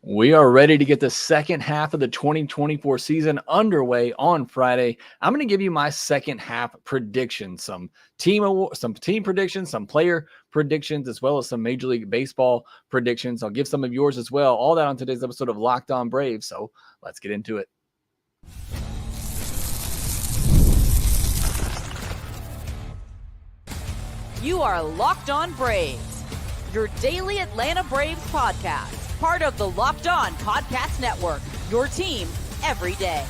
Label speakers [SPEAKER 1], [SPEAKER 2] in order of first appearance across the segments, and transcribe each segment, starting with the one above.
[SPEAKER 1] We are ready to get the second half of the 2024 season underway on Friday. I'm going to give you my second half predictions, some team predictions, some player predictions, as well as some Major League Baseball predictions. I'll give some of yours as well. All that on today's episode of Locked On Braves. So let's get into it.
[SPEAKER 2] You are Locked On Braves, your daily Atlanta Braves podcast. Part of the Locked On Podcast Network, your team every day.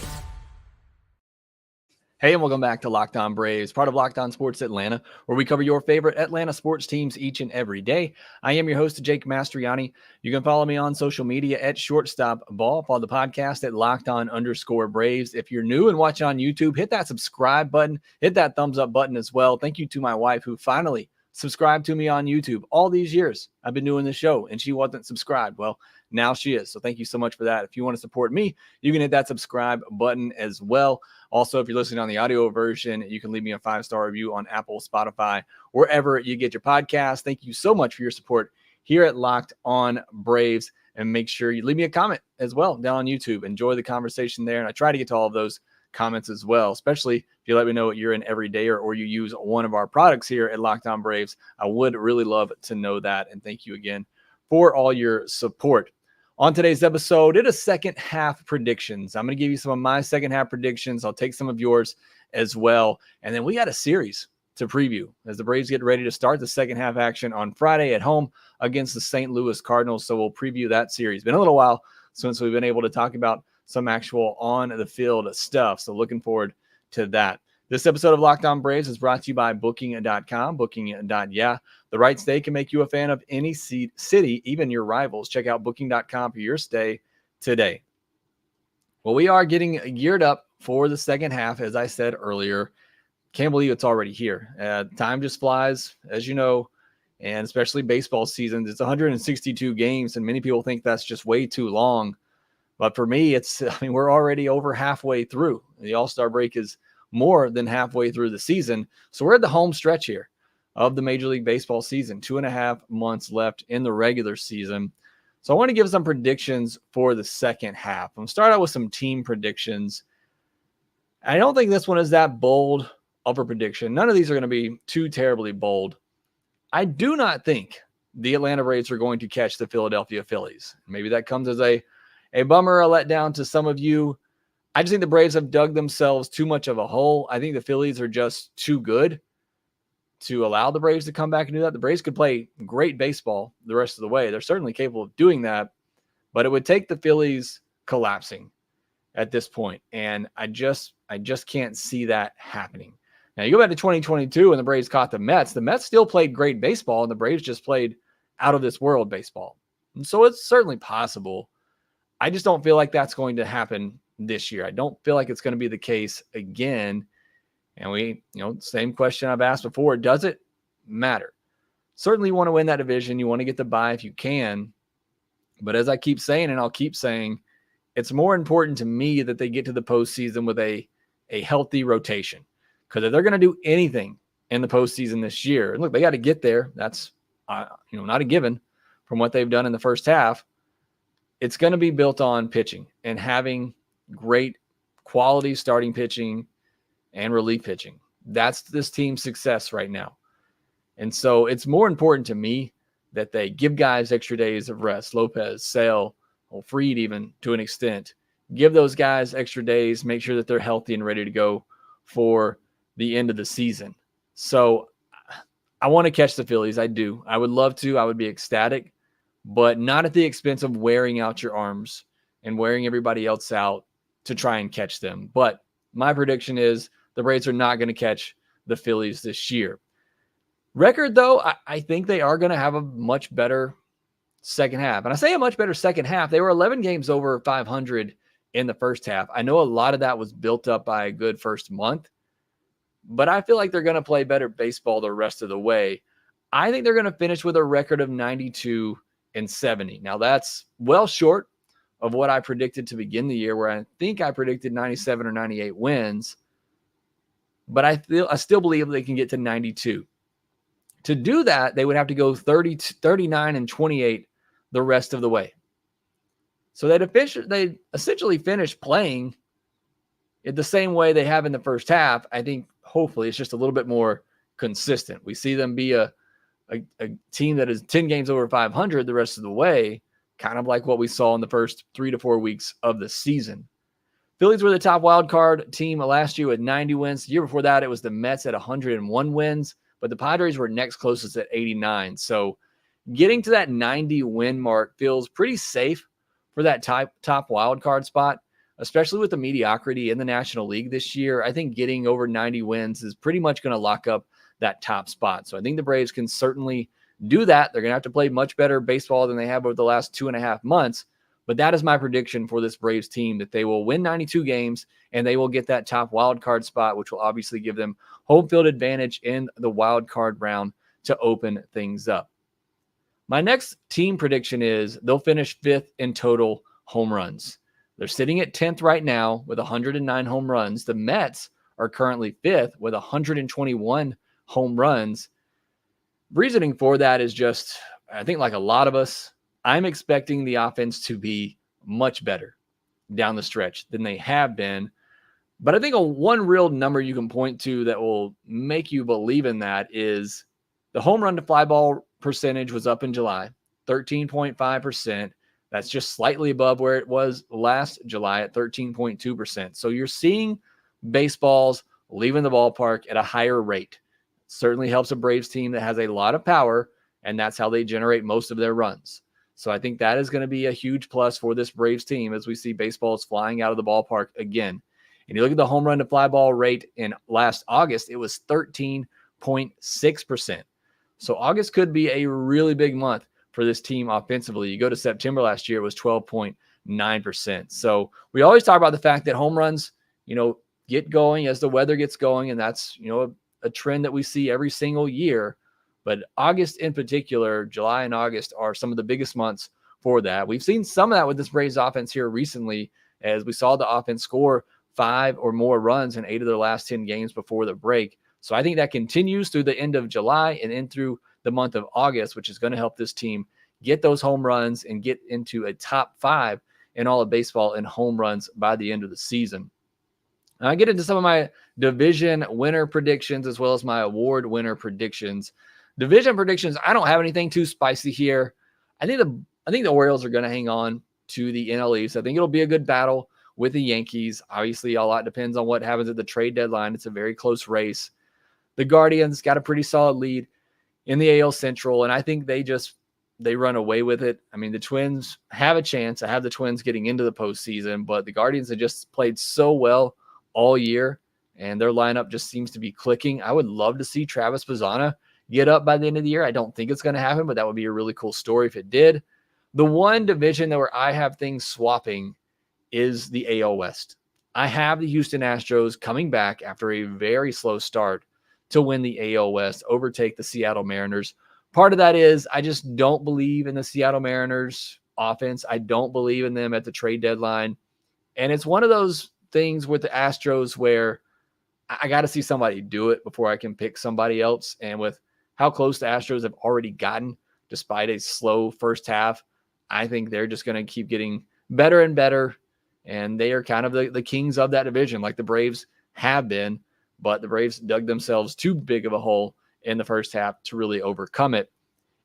[SPEAKER 1] Hey, and welcome back to Locked On Braves, part of Locked On Sports Atlanta, where we cover your favorite Atlanta sports teams each and every day. I am your host, Jake Mastriani. You can follow me on social media at Shortstop Ball. Follow the podcast at LockedOn_Braves. If you're new and watching on YouTube, hit that subscribe button, hit that thumbs up button as well. Thank you to my wife who finally subscribed to me on YouTube. All these years I've been doing this show and she wasn't subscribed. Well, now she is. So thank you so much for that. If you want to support me, you can hit that subscribe button as well. Also, if you're listening on the audio version, you can leave me a 5-star review on Apple, Spotify, wherever you get your podcast. Thank you so much for your support here at Locked On Braves. And make sure you leave me a comment as well down on YouTube. Enjoy the conversation there. And I try to get to all of those comments as well, especially if you let me know what you're in every day or you use one of our products here at Locked On Braves. I would really love to know that. And thank you again for all your support. On today's episode, it is second half predictions. I'm going to give you some of my second half predictions. I'll take some of yours as well. And then we got a series to preview as the Braves get ready to start the second half action on Friday at home against the St. Louis Cardinals. So we'll preview that series. Been a little while since we've been able to talk about some actual on the field stuff. So looking forward to that. This episode of Locked On Braves is brought to you by Booking.com. Booking.yeah. The right stay can make you a fan of any city, even your rivals. Check out Booking.com for your stay today. Well, we are getting geared up for the second half, as I said earlier. Can't believe it's already here. Time just flies, as you know, and especially baseball seasons. It's 162 games, and many people think that's just way too long. But for me, we're already over halfway through. The All-Star break is more than halfway through the season. So we're at the home stretch here of the Major League Baseball season. 2.5 months left in the regular season. So I want to give some predictions for the second half. I'm going to start out with some team predictions. I don't think this one is that bold of a prediction. None of these are going to be too terribly bold. I do not think the Atlanta Braves are going to catch the Philadelphia Phillies. Maybe that comes as a bummer, a letdown to some of you. I just think the Braves have dug themselves too much of a hole. I think the Phillies are just too good to allow the Braves to come back and do that. The Braves could play great baseball the rest of the way. They're certainly capable of doing that, but it would take the Phillies collapsing at this point. And I just can't see that happening. Now you go back to 2022 and the Braves caught the Mets. The Mets still played great baseball and the Braves just played out of this world baseball. And so it's certainly possible. I just don't feel like that's going to happen this year. I don't feel like it's going to be the case again. And same question I've asked before. Does it matter? Certainly you want to win that division. You want to get the bye if you can. But as I keep saying, and I'll keep saying, it's more important to me that they get to the postseason with a healthy rotation. Because if they're going to do anything in the postseason this year, and look, they got to get there. That's not a given from what they've done in the first half. It's going to be built on pitching and having great quality starting pitching and relief pitching. That's this team's success right now. And so it's more important to me that they give guys extra days of rest. Lopez, Sale, Fried even to an extent. Give those guys extra days, make sure that they're healthy and ready to go for the end of the season. So I want to catch the Phillies. I do. I would love to. I would be ecstatic, but not at the expense of wearing out your arms and wearing everybody else out to try and catch them. But my prediction is the Braves are not going to catch the Phillies this year. Record, though, I think they are going to have a much better second half. And I say a much better second half. They were 11 games over 500 in the first half. I know a lot of that was built up by a good first month, but I feel like they're going to play better baseball the rest of the way. I think they're going to finish with a record of 92-70. Now, that's well short of what I predicted to begin the year, where I think I predicted 97 or 98 wins. But I still believe they can get to 92. To do that, they would have to go 39-28 the rest of the way. So they essentially finished playing it the same way they have in the first half. I think hopefully it's just a little bit more consistent. We see them be a team that is 10 games over 500 the rest of the way, kind of like what we saw in the first 3 to 4 weeks of the season. Phillies were the top wild card team last year with 90 wins. The year before that, it was the Mets at 101 wins, but the Padres were next closest at 89. So getting to that 90 win mark feels pretty safe for that top wild card spot, especially with the mediocrity in the National League this year. I think getting over 90 wins is pretty much going to lock up that top spot. So I think the Braves can certainly do that. They're going to have to play much better baseball than they have over the last 2.5 months. But that is my prediction for this Braves team, that they will win 92 games and they will get that top wild card spot, which will obviously give them home field advantage in the wild card round to open things up. My next team prediction is they'll finish 5th in total home runs. They're sitting at 10th right now with 109 home runs. The Mets are currently 5th with 121 home runs. Reasoning for that is just, I think like a lot of us, I'm expecting the offense to be much better down the stretch than they have been. But I think one real number you can point to that will make you believe in that is the home run to fly ball percentage was up in July, 13.5%. That's just slightly above where it was last July at 13.2%. So you're seeing baseballs leaving the ballpark at a higher rate. Certainly helps a Braves team that has a lot of power, and that's how they generate most of their runs. So I think that is going to be a huge plus for this Braves team as we see baseballs flying out of the ballpark again. And you look at the home run to fly ball rate in last August, it was 13.6%. So August could be a really big month for this team offensively. You go to September last year, it was 12.9%. So we always talk about the fact that home runs, get going as the weather gets going. And that's, a trend that we see every single year. But August in particular, July and August are some of the biggest months for that. We've seen some of that with this Braves offense here recently, as we saw the offense score 5 or more runs in 8 of their last 10 games before the break. So I think that continues through the end of July and in through the month of August, which is going to help this team get those home runs and get into a top 5 in all of baseball in home runs by the end of the season. Now I get into some of my division winner predictions as well as my award winner predictions. Division predictions, I don't have anything too spicy here. I think the Orioles are going to hang on to the NL East. I think it'll be a good battle with the Yankees. Obviously, a lot depends on what happens at the trade deadline. It's a very close race. The Guardians got a pretty solid lead in the AL Central, and I think they run away with it. I mean, the Twins have a chance. I have the Twins getting into the postseason, but the Guardians have just played so well all year, and their lineup just seems to be clicking. I would love to see Travis Bazzana get up by the end of the year. I don't think it's going to happen, but that would be a really cool story if it did. The one division where I have things swapping is the AL West. I have the Houston Astros coming back after a very slow start to win the AL West, overtake the Seattle Mariners. Part of that is I just don't believe in the Seattle Mariners offense. I don't believe in them at the trade deadline. And it's one of those things with the Astros where I got to see somebody do it before I can pick somebody else. And with how close the Astros have already gotten, despite a slow first half, I think they're just going to keep getting better and better. And they are kind of the kings of that division, like the Braves have been. But the Braves dug themselves too big of a hole in the first half to really overcome it.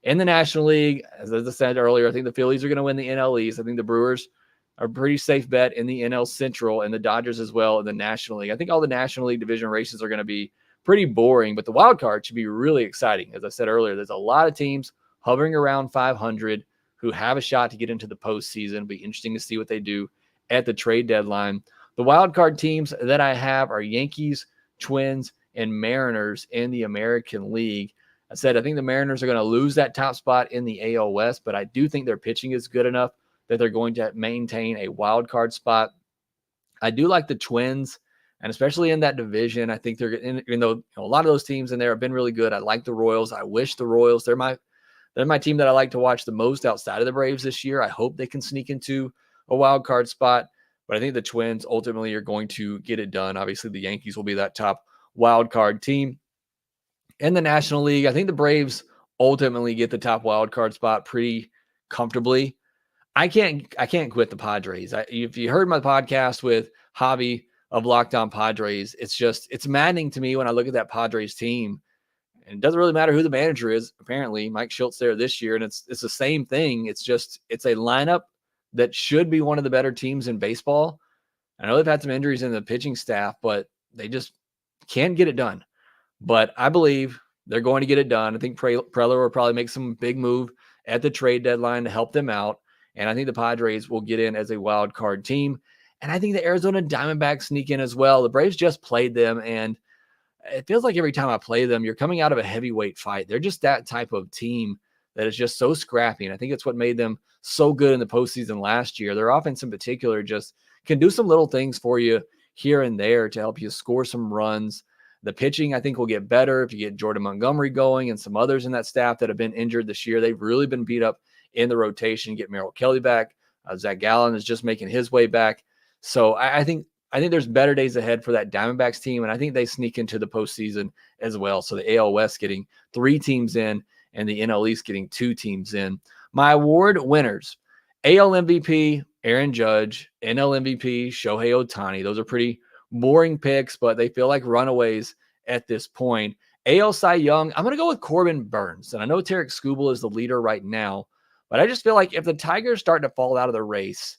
[SPEAKER 1] In the National League, as I said earlier, I think the Phillies are going to win the NL East. I think the Brewers are a pretty safe bet in the NL Central, and the Dodgers as well in the National League. I think all the National League division races are going to be pretty boring, but the wild card should be really exciting. As I said earlier, there's a lot of teams hovering around 500 who have a shot to get into the postseason. It'll be interesting to see what they do at the trade deadline. The wild card teams that I have are Yankees, Twins, and Mariners in the American League. I said I think the Mariners are going to lose that top spot in the AL West, but I do think their pitching is good enough that they're going to maintain a wild card spot. I do like the Twins, and especially in that division, I think they're, even though a lot of those teams in there have been really good. I like the Royals. I wish the Royals, they're my team that I like to watch the most outside of the Braves this year. I hope they can sneak into a wild card spot, but I think the Twins ultimately are going to get it done. Obviously, the Yankees will be that top wild card team. In the National League, I think the Braves ultimately get the top wild card spot pretty comfortably. I can't quit the Padres. If you heard my podcast with Javi of Locked On Padres, it's maddening to me when I look at that Padres team. And it doesn't really matter who the manager is. Apparently, Mike Schultz there this year, and it's the same thing. It's a lineup that should be one of the better teams in baseball. I know they've had some injuries in the pitching staff, but they just can't get it done. But I believe they're going to get it done. I think Preller will probably make some big move at the trade deadline to help them out. And I think the Padres will get in as a wild card team. And I think the Arizona Diamondbacks sneak in as well. The Braves just played them, and it feels like every time I play them, you're coming out of a heavyweight fight. They're just that type of team that is just so scrappy. And I think it's what made them so good in the postseason last year. Their offense in particular just can do some little things for you here and there to help you score some runs. The pitching, I think, will get better if you get Jordan Montgomery going and some others in that staff that have been injured this year. They've really been beat up in the rotation. Get Merrill Kelly back. Zach Gallen is just making his way back. So I think there's better days ahead for that Diamondbacks team, and I think they sneak into the postseason as well. So the AL West getting 3 teams in and the NL East getting 2 teams in. My award winners, AL MVP, Aaron Judge, NL MVP, Shohei Ohtani. Those are pretty boring picks, but they feel like runaways at this point. AL Cy Young, I'm going to go with Corbin Burns. And I know Tarek Skubal is the leader right now, but I just feel like if the Tigers start to fall out of the race,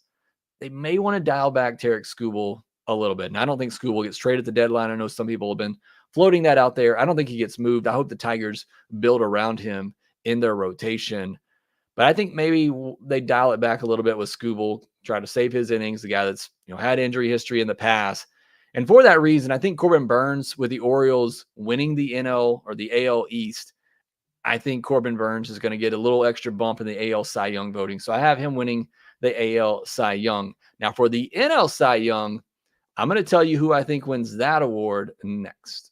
[SPEAKER 1] they may want to dial back Tarek Skubal a little bit. And I don't think Skubal gets traded at the deadline. I know some people have been floating that out there. I don't think he gets moved. I hope the Tigers build around him in their rotation. But I think maybe they dial it back a little bit with Skubal, try to save his innings, the guy that's had injury history in the past. And for that reason, I think Corbin Burns, with the Orioles winning the NL or the AL East, I think Corbin Burns is going to get a little extra bump in the AL Cy Young voting. So I have him winning the AL Cy Young. Now for the NL Cy Young, I'm going to tell you who I think wins that award next.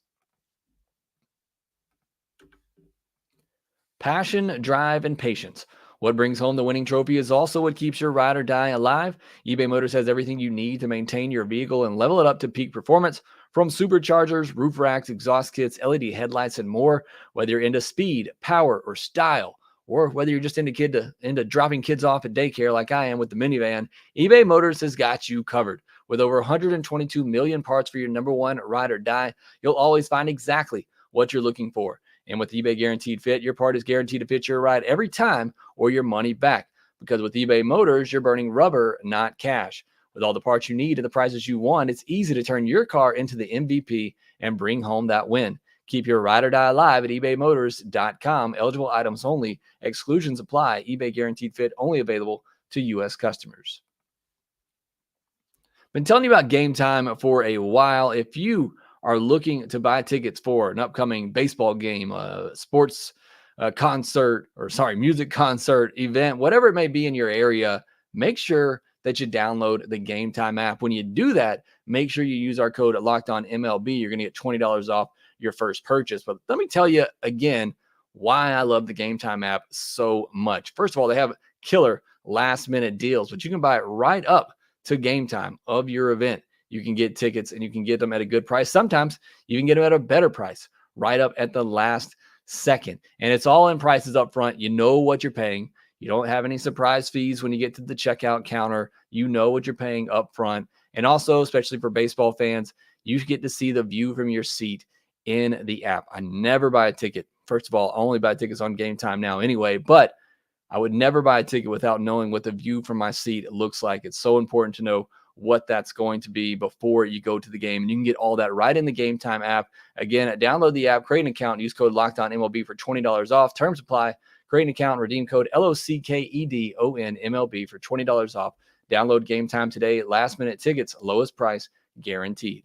[SPEAKER 1] Passion, drive, and patience. What brings home the winning trophy is also what keeps your ride or die alive. eBay Motors has everything you need to maintain your vehicle and level it up to peak performance. From superchargers, roof racks, exhaust kits, LED headlights, and more. Whether you're into speed, power, or style, or whether you're just into dropping kids off at daycare like I am with the minivan, eBay Motors has got you covered. With over 122 million parts for your number one ride or die, you'll always find exactly what you're looking for. And with eBay Guaranteed Fit, your part is guaranteed to fit your ride every time or your money back. Because with eBay Motors, you're burning rubber, not cash. With all the parts you need and the prices you want, it's easy to turn your car into the MVP and bring home that win. Keep your ride or die alive at ebaymotors.com. Eligible items only. Exclusions apply. eBay Guaranteed Fit only available to U.S. customers. Been telling you about Game Time for a while. If you are looking to buy tickets for an upcoming baseball game, sports music concert, event, whatever it may be in your area, make sure that you download the Game Time app. When you do that, make sure you use our code LOCKEDONMLB. You're going to get $20 off your first purchase. But let me tell you again why I love the Game Time app so much. First of all, they have killer last-minute deals, but you can buy it right up to game time of your event. You can get tickets and you can get them at a good price. Sometimes you can get them at a better price right up at the last second. And it's all in prices up front. You know what you're paying. You don't have any surprise fees when you get to the checkout counter. You know what you're paying up front. And also, especially for baseball fans, you get to see the view from your seat in the app. I never buy a ticket. First of all, I only buy tickets on Game Time now anyway, but I would never buy a ticket without knowing what the view from my seat looks like. It's so important to know what that's going to be before you go to the game. And you can get all that right in the Game Time app. Again, download the app, create an account, and use code LOCKEDONMLB for $20 off. Terms apply. Create an account, redeem code LOCKEDONMLB for $20 off. Download Game Time today. Last minute tickets, lowest price guaranteed.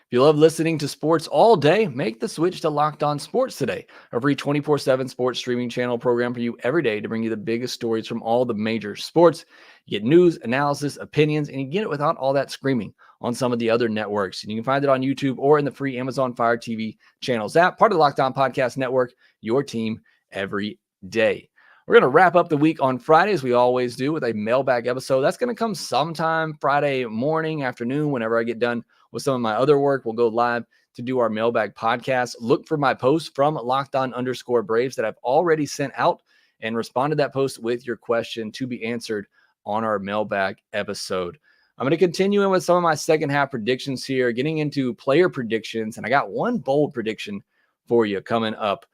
[SPEAKER 1] If you love listening to sports all day, make the switch to Locked On Sports today, a free 24/7 sports streaming channel program for you every day to bring you the biggest stories from all the major sports. You get news, analysis, opinions, and you get it without all that screaming on some of the other networks. And you can find it on YouTube or in the free Amazon Fire TV channels app, part of the Locked On Podcast Network, your team every day. We're going to wrap up the week on Friday, as we always do, with a mailbag episode. That's going to come sometime Friday morning, afternoon, whenever I get done with some of my other work. We'll go live to do our mailbag podcast, look for my post from @LockedOn_Braves that I've already sent out, and respond to that post with your question to be answered on our mailbag episode. I'm going to continue in with some of my second half predictions here, getting into player predictions, and I got one bold prediction for you coming up.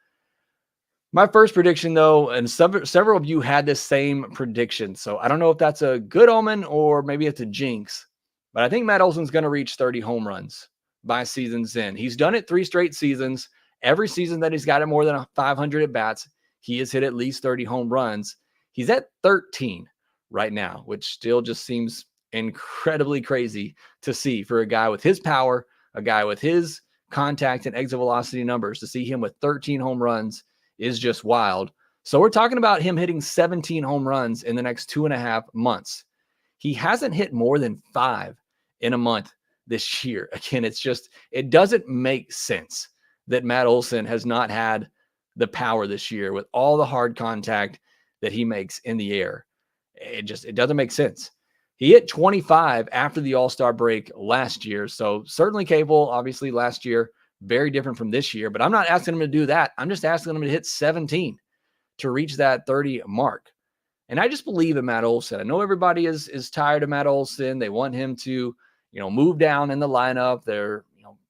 [SPEAKER 1] My first prediction, though, and several of you had this same prediction, so I don't know if that's a good omen or maybe it's a jinx, but I think Matt Olson's going to reach 30 home runs by season's end. He's done it 3 straight seasons. Every season that he's got it more than 500 at bats, he has hit at least 30 home runs. He's at 13 right now, which still just seems incredibly crazy to see for a guy with his power, a guy with his contact and exit velocity numbers. To see him with 13 home runs is just wild. So we're talking about him hitting 17 home runs in the next 2.5 months. He hasn't hit more than 5 in a month this year. Again, it doesn't make sense that Matt Olson has not had the power this year with all the hard contact that he makes in the air. It doesn't make sense. He hit 25 after the All-Star break last year. So certainly capable, obviously last year, very different from this year, but I'm not asking him to do that. I'm just asking him to hit 17 to reach that 30 mark. And I just believe in Matt Olson. I know everybody is tired of Matt Olson. They want him to, move down in the lineup. They're,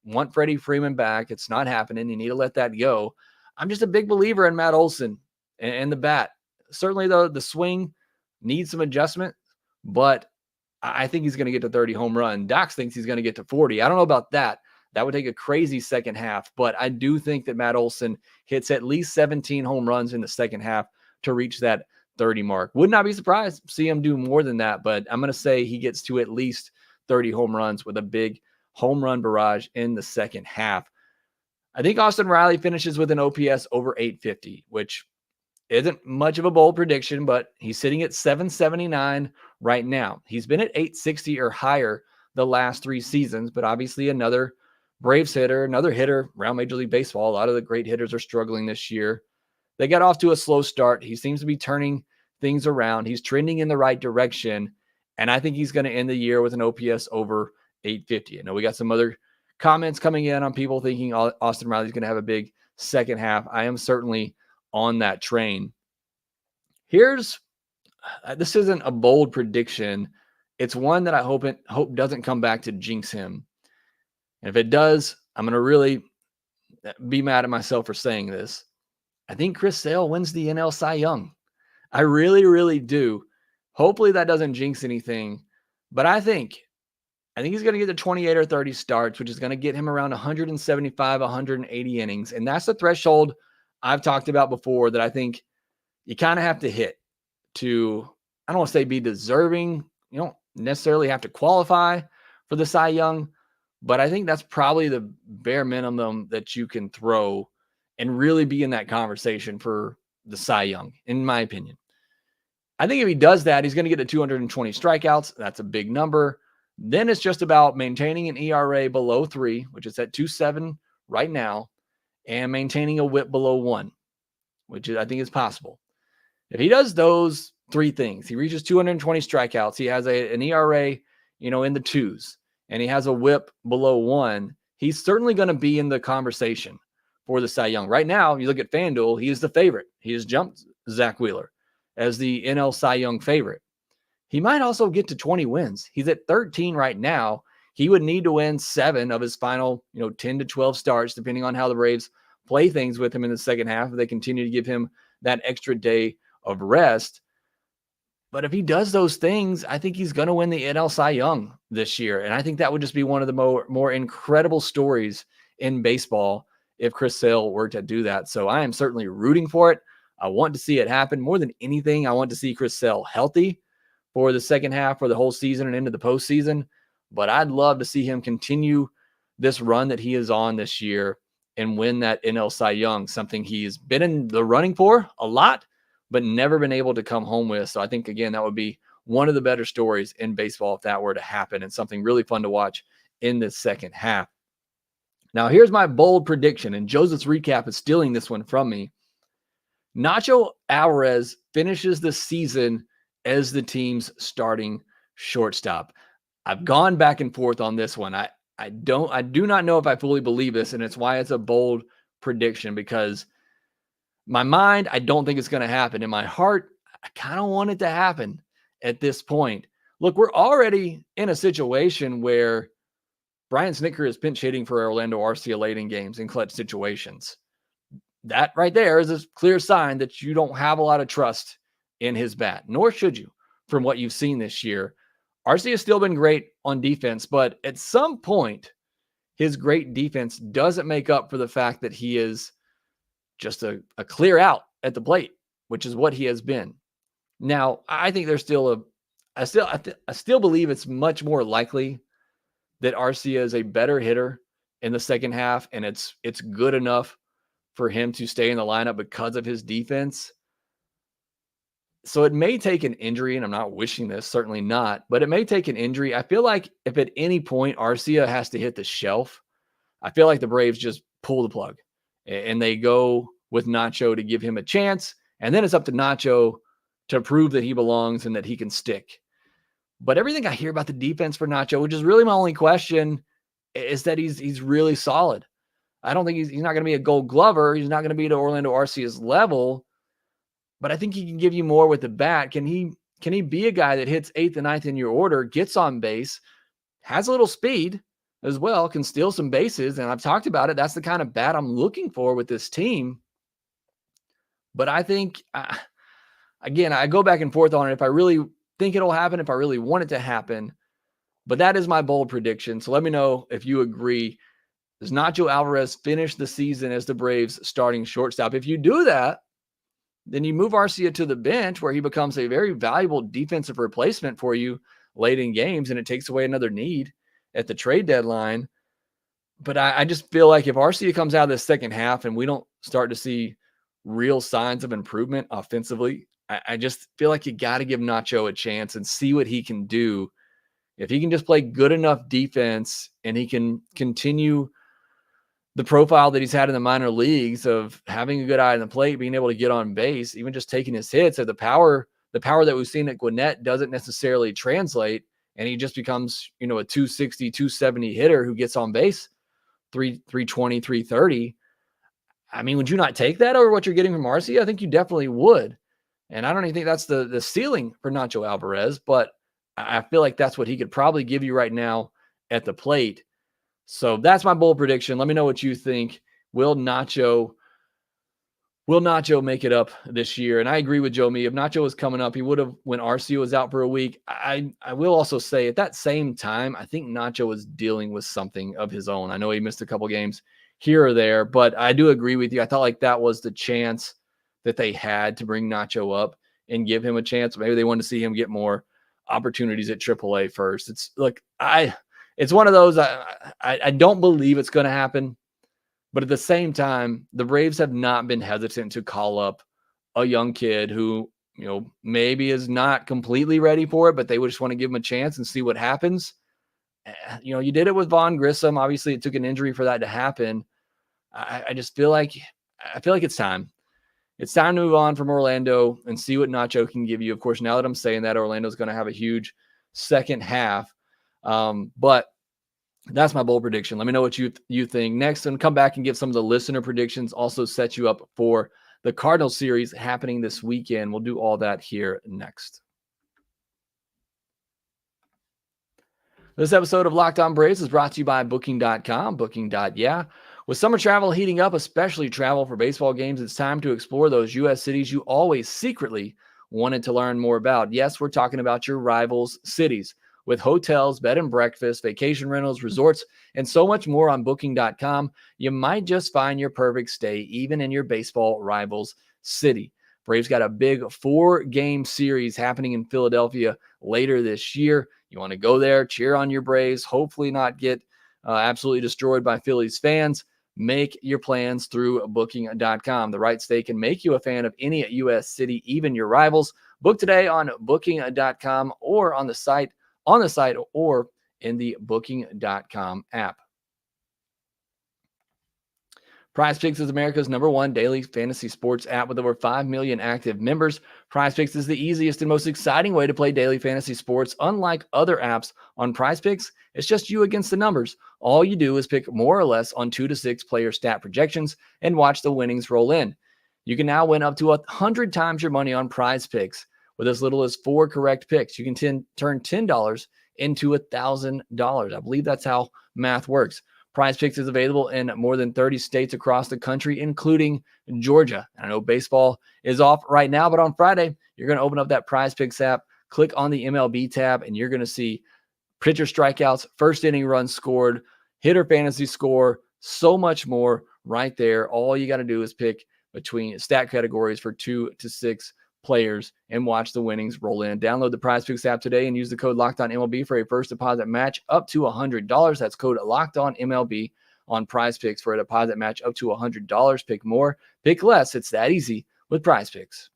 [SPEAKER 1] want Freddie Freeman back. It's not happening. You need to let that go. I'm just a big believer in Matt Olson and the bat. Certainly, though, the swing needs some adjustment, but I think he's going to get to 30 home run. Dox thinks he's going to get to 40. I don't know about that. That would take a crazy second half, but I do think that Matt Olson hits at least 17 home runs in the second half to reach that 30 mark. Would not be surprised to see him do more than that, but I'm going to say he gets to at least 30 home runs with a big home run barrage in the second half. I think Austin Riley finishes with an OPS over 850, which isn't much of a bold prediction, but he's sitting at 779 right now. He's been at 860 or higher the last 3 seasons, but obviously another Braves hitter, another hitter around Major League Baseball. A lot of the great hitters are struggling this year. They got off to a slow start. He seems to be turning things around. He's trending in the right direction, and I think he's going to end the year with an OPS over 850. I know we got some other comments coming in on people thinking Austin Riley's going to have a big second half. I am certainly on that train. This isn't a bold prediction. It's one that I hope doesn't come back to jinx him. And if it does, I'm going to really be mad at myself for saying this. I think Chris Sale wins the NL Cy Young. I really, really do. Hopefully that doesn't jinx anything. But I think he's going to get to 28 or 30 starts, which is going to get him around 175, 180 innings. And that's the threshold I've talked about before that I think you kind of have to hit to, I don't want to say be deserving. You don't necessarily have to qualify for the Cy Young, but I think that's probably the bare minimum that you can throw and really be in that conversation for the Cy Young, in my opinion. I think if he does that, he's going to get to 220 strikeouts. That's a big number. Then it's just about maintaining an ERA below 3, which is at 2.7 right now, and maintaining a WHIP below 1, which I think is possible. If he does those 3 things, he reaches 220 strikeouts, he has an ERA, in the 2s, and he has a WHIP below 1, he's certainly going to be in the conversation for the Cy Young. Right now, you look at FanDuel, he is the favorite. He has jumped Zach Wheeler as the NL Cy Young favorite. He might also get to 20 wins. He's at 13 right now. He would need to win 7 of his final, 10 to 12 starts, depending on how the Braves play things with him in the second half. If they continue to give him that extra day of rest. But if he does those things, I think he's going to win the NL Cy Young this year. And I think that would just be one of the more incredible stories in baseball if Chris Sale were to do that. So I am certainly rooting for it. I want to see it happen. More than anything, I want to see Chris Sale healthy for the second half, for the whole season and into the postseason. But I'd love to see him continue this run that he is on this year and win that NL Cy Young, something he's been in the running for a lot, but never been able to come home with. So I think, again, that would be one of the better stories in baseball if that were to happen, and something really fun to watch in this second half. Now, here's my bold prediction, and Joseph's recap is stealing this one from me. Nacho Alvarez finishes the season as the team's starting shortstop. I've gone back and forth on this one. I do not know if I fully believe this, and it's why it's a bold prediction, because my mind, I don't think it's going to happen. In my heart, I kind of want it to happen at this point. Look, we're already in a situation where Brian Snitker is pinch hitting for Orlando Arcia late in games in clutch situations. That right there is a clear sign that you don't have a lot of trust in his bat, nor should you from what you've seen this year. Arcia has still been great on defense, but at some point, his great defense doesn't make up for the fact that he is just a clear out at the plate, which is what he has been. Now, I think there's still I still believe it's much more likely that Arcia is a better hitter in the second half, and it's good enough for him to stay in the lineup because of his defense. So it may take an injury, and I'm not wishing this, certainly not, but it may take an injury. I feel like if at any point Arcia has to hit the shelf, I feel like the Braves just pull the plug and they go with Nacho to give him a chance. And then it's up to Nacho to prove that he belongs and that he can stick. But everything I hear about the defense for Nacho, which is really my only question, is that he's really solid. I don't think he's not going to be a Gold Glover. He's not going to be to Orlando Arcia's level, but I think he can give you more with the bat. Can he be a guy that hits 8th and 9th in your order, gets on base, has a little speed as well, can steal some bases? And I've talked about it. That's the kind of bat I'm looking for with this team. But I think, again, I go back and forth on it. If I really think it'll happen, if I really want it to happen, but that is my bold prediction. So let me know if you agree. Does Nacho Alvarez finish the season as the Braves starting shortstop? If you do that, then you move Arcia to the bench where he becomes a very valuable defensive replacement for you late in games, and it takes away another need at the trade deadline. But I just feel like if Arcia comes out of the second half and we don't start to see real signs of improvement offensively, I just feel like you got to give Nacho a chance and see what he can do. If he can just play good enough defense and he can continue the profile that he's had in the minor leagues of having a good eye on the plate, being able to get on base, even just taking his hits, or the power that we've seen at Gwinnett doesn't necessarily translate, and he just becomes, a 260, 270 hitter who gets on base 320, 330. I mean, would you not take that over what you're getting from Arcia? I think you definitely would. And I don't even think that's the ceiling for Nacho Alvarez, but I feel like that's what he could probably give you right now at the plate. So that's my bold prediction. Let me know what you think. Will Nacho make it up this year? And I agree with Joe Me. If Nacho was coming up, he would have when Arcia was out for a week. I will also say at that same time, I think Nacho was dealing with something of his own. I know he missed a couple games here or there, but I do agree with you. I thought like that was the chance that they had to bring Nacho up and give him a chance. Maybe they wanted to see him get more opportunities at AAA first. It's one of those, I don't believe it's going to happen. But at the same time, the Braves have not been hesitant to call up a young kid who, maybe is not completely ready for it, but they would just want to give him a chance and see what happens. You did it with Vaughn Grissom. Obviously, it took an injury for that to happen. I just feel like it's time. It's time to move on from Orlando and see what Nacho can give you. Of course, now that I'm saying that, Orlando's going to have a huge second half. But that's my bold prediction. Let me know what you think. Next, and come back and give some of the listener predictions. Also set you up for the Cardinals series happening this weekend. We'll do all that here next. This episode of Locked On Braves is brought to you by Booking.com. Booking.yeah. With summer travel heating up, especially travel for baseball games, it's time to explore those U.S. cities you always secretly wanted to learn more about. Yes, we're talking about your rivals' cities. With hotels, bed and breakfast, vacation rentals, resorts, and so much more on Booking.com, you might just find your perfect stay, even in your baseball rival's city. Braves got a big 4-game series happening in Philadelphia later this year. You want to go there, cheer on your Braves, hopefully not get absolutely destroyed by Phillies fans. Make your plans through Booking.com. The right stay can make you a fan of any U.S. city, even your rivals. Book today on Booking.com or on the site or in the Booking.com app. PrizePicks is America's #1 daily fantasy sports app with over 5 million active members. PrizePicks is the easiest and most exciting way to play daily fantasy sports. Unlike other apps on PrizePicks, it's just you against the numbers. All you do is pick more or less on 2 to 6 player stat projections and watch the winnings roll in. You can now win up to 100 times your money on PrizePicks. With as little as 4 correct picks, you can turn $10 into $1,000. I believe that's how math works. PrizePicks is available in more than 30 states across the country, including Georgia. I know baseball is off right now, but on Friday, you're going to open up that PrizePicks app, click on the MLB tab, and you're going to see pitcher strikeouts, first inning runs scored, hitter fantasy score, so much more right there. All you got to do is pick between stat categories for 2 to 6 players and watch the winnings roll in. Download the PrizePicks app today and use the code LOCKEDONMLB for a first deposit match up to $100. That's code LOCKEDONMLB on PrizePicks for a deposit match up to $100. Pick more, pick less. It's that easy with PrizePicks.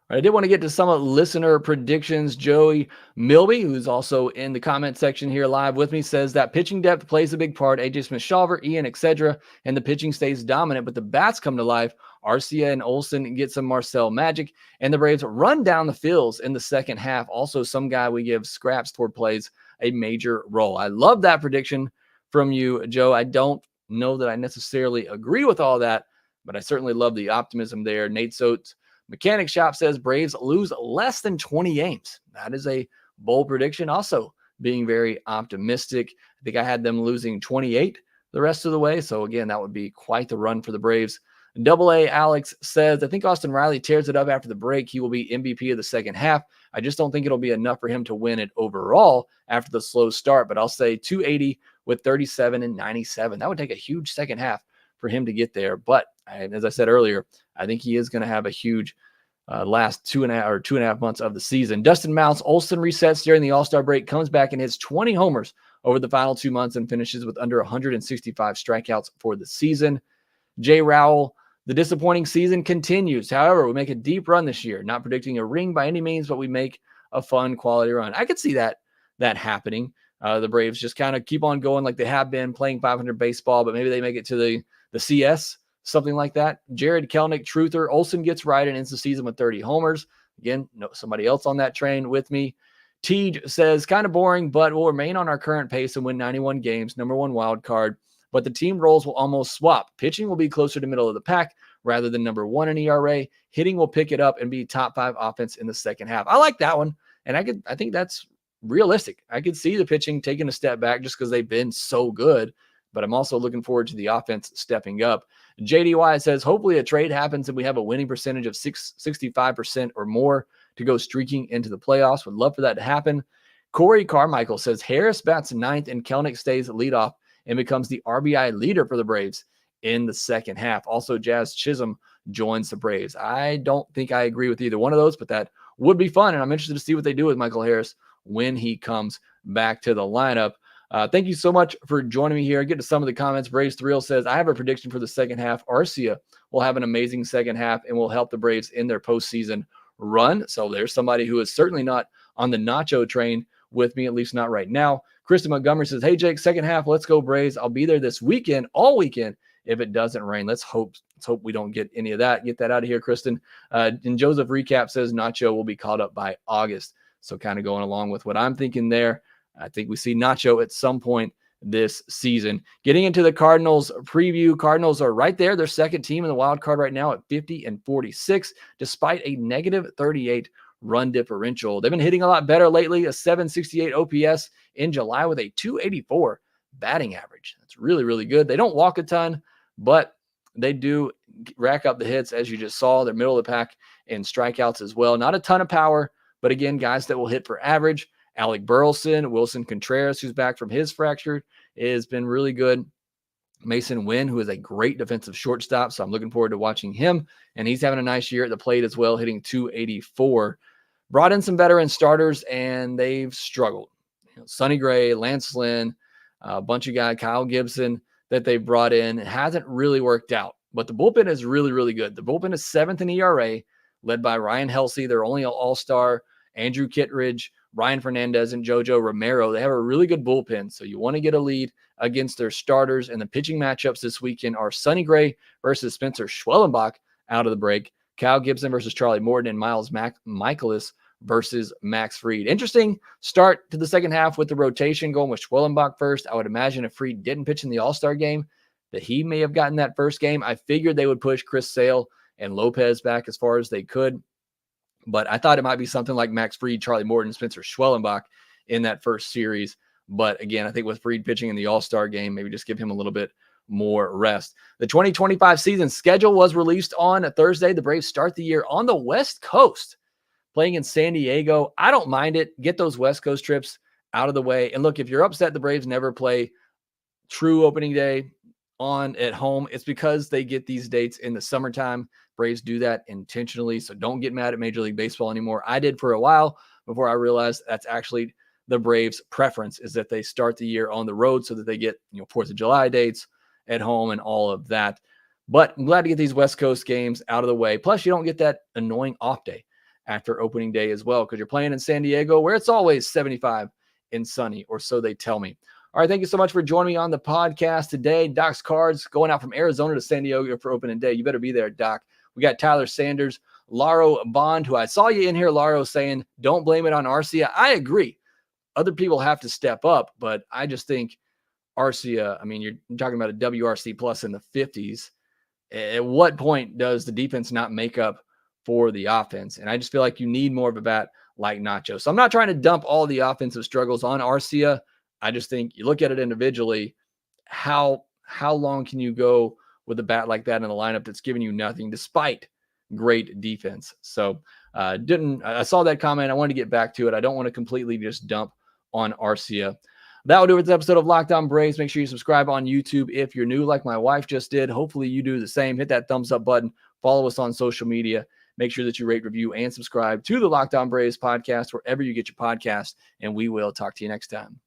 [SPEAKER 1] I did want to get to some listener predictions. Joey Milby, who's also in the comment section here live with me, says that pitching depth plays a big part. AJ Smith-Shawver, Ian, etc., and the pitching stays dominant, but the bats come to life. Arcia and Olson get some Marcel magic, and the Braves run down the fields in the second half. Also, some guy we give scraps toward plays a major role. I love that prediction from you, Joe. I don't know that I necessarily agree with all that, but I certainly love the optimism there. Nate Soates Mechanic Shop says Braves lose less than 20 games. That is a bold prediction. Also being very optimistic. I think I had them losing 28 the rest of the way. So again, that would be quite the run for the Braves. AA Alex says, I think Austin Riley tears it up after the break. He will be MVP of the second half. I just don't think it'll be enough for him to win it overall after the slow start, but I'll say 280 with 37 and 97. That would take a huge second half for him to get there. But as I said earlier, I think he is going to have a huge last 2.5 months of the season. Dustin Mounts, Olson resets during the All-Star break, comes back and hits 20 homers over the final 2 months and finishes with under 165 strikeouts for the season. Jay Rowell, the disappointing season continues. However, we make a deep run this year, not predicting a ring by any means, but we make a fun quality run. I could see that happening. The Braves just kind of keep on going like they have been, playing 500 baseball, but maybe they make it to the CS, something like that. Jared Kelnick, truther. Olson gets right and ends the season with 30 homers. Again, no, somebody else on that train with me. Teej says, kind of boring, but we'll remain on our current pace and win 91 games, #1 wild card. But the team roles will almost swap. Pitching will be closer to middle of the pack rather than #1 in ERA. Hitting will pick it up and be top 5 offense in the second half. I like that one. And I think that's realistic. I could see the pitching taking a step back just because they've been so good. But I'm also looking forward to the offense stepping up. JDY says, hopefully a trade happens and we have a winning percentage of 65% or more to go streaking into the playoffs. Would love for that to happen. Corey Carmichael says, Harris bats 9th and Kelnick stays leadoff and becomes the RBI leader for the Braves in the second half. Also, Jazz Chisholm joins the Braves. I don't think I agree with either one of those, but that would be fun. And I'm interested to see what they do with Michael Harris when he comes back to the lineup. Thank you so much for joining me here. Get to some of the comments. Braves Thrill says, I have a prediction for the second half. Arcia will have an amazing second half and will help the Braves in their postseason run. So there's somebody who is certainly not on the Nacho train with me, at least not right now. Kristen Montgomery says, hey, Jake, second half, let's go Braves. I'll be there this weekend, all weekend, if it doesn't rain. Let's hope we don't get any of that. Get that out of here, Kristen. And Joseph Recap says Nacho will be called up by August. So kind of going along with what I'm thinking there. I think we see Nacho at some point this season. Getting into the Cardinals preview, Cardinals are right there. They're second team in the wild card right now at 50 and 46, despite a -38 run differential. They've been hitting a lot better lately, a 768 OPS in July with a 284 batting average. That's really, really good. They don't walk a ton, but they do rack up the hits, as you just saw. They're middle of the pack in strikeouts as well. Not a ton of power, but again, guys that will hit for average. Alec Burleson, Wilson Contreras, who's back from his fracture, has been really good. Mason Wynn, who is a great defensive shortstop, so I'm looking forward to watching him. And he's having a nice year at the plate as well, hitting 284. Brought in some veteran starters, and they've struggled. Sonny Gray, Lance Lynn, a bunch of guys, Kyle Gibson, that they brought in. It hasn't really worked out, but the bullpen is really, really good. The bullpen is 7th in ERA, led by Ryan Helsey, their only all-star, Andrew Kittredge, Ryan Fernandez and Jojo Romero. They have a really good bullpen, so you want to get a lead against their starters. And the pitching matchups this weekend are Sonny Gray versus Spencer Schwellenbach out of the break, Cal Gibson versus Charlie Morton, and Miles Michaelis versus Max Fried. Interesting start to the second half with the rotation going with Schwellenbach first. I would imagine if Fried didn't pitch in the All-Star game, that he may have gotten that first game. I figured they would push Chris Sale and Lopez back as far as they could. But I thought it might be something like Max Fried, Charlie Morton, Spencer Schwellenbach in that first series. But again, I think with Fried pitching in the All-Star game, maybe just give him a little bit more rest. The 2025 season schedule was released on a Thursday. The Braves start the year on the West Coast, playing in San Diego. I don't mind it. Get those West Coast trips out of the way. And look, if you're upset the Braves never play true opening day at home, it's because they get these dates in the summertime. Braves do that intentionally, so don't get mad at Major League Baseball anymore. I did for a while before I realized that's actually the Braves' preference, is that they start the year on the road so that they get 4th of July dates at home and all of that. But I'm glad to get these West Coast games out of the way. Plus, you don't get that annoying off day after opening day as well, because you're playing in San Diego where it's always 75 and sunny, or so they tell me. All right, thank you so much for joining me on the podcast today. Doc's Cards going out from Arizona to San Diego for opening day. You better be there, Doc. We got Tyler Sanders, Laro Bond, who I saw you in here, Laro, saying, don't blame it on Arcia. I agree. Other people have to step up, but I just think Arcia, I mean, you're talking about a WRC plus in the 50s. At what point does the defense not make up for the offense? And I just feel like you need more of a bat like Nacho. So I'm not trying to dump all the offensive struggles on Arcia. I just think you look at it individually, how long can you go with a bat like that in a lineup that's giving you nothing despite great defense? So I saw that comment. I wanted to get back to it. I don't want to completely just dump on Arcia. That will do it for this episode of Locked On Braves. Make sure you subscribe on YouTube if you're new, like my wife just did. Hopefully you do the same. Hit that thumbs up button. Follow us on social media. Make sure that you rate, review, and subscribe to the Locked On Braves podcast wherever you get your podcast. And we will talk to you next time.